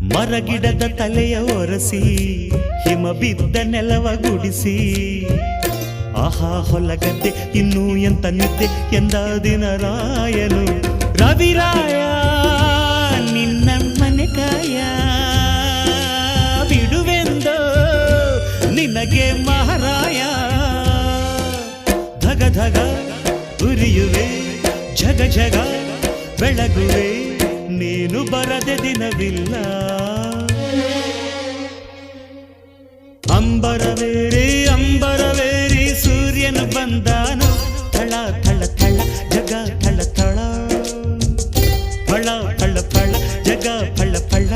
ಮರಗಿಡದ ತಲೆಯ ಒರೆಸಿ ಹಿಮ ಬಿದ್ದ ನೆಲವ ಗುಡಿಸಿ ಆಹಾ ಹೊಲಗದ್ದೆ ಇನ್ನೂ ಎಂತ ನಿದ್ದೆ ಎಂದ ದಿನ ರಾಯನು ರವಿರಾಯ ನಿನ್ನ ಮನೆ ಕಾಯ ಬಿಡುವೆಂದೋ ನಿನಗೆ ಮಹಾರಾಯ ಧಗ ಧಗ ಉರಿಯುವೆ ಜಗ ಜಗ ಬೆಳಗುವೆ ನೀನು ಬರದೆ ದಿನವಿಲ್ಲ ಅಂಬರವೇರಿ ಸೂರ್ಯನು ಬಂದಾನು ಥಳ ಥಳ ಥಳ ಜಗ ಥಳ ಥಳ ಫಳ ಫಳ ಫಳ ಜಗ ಫಳ ಫಳ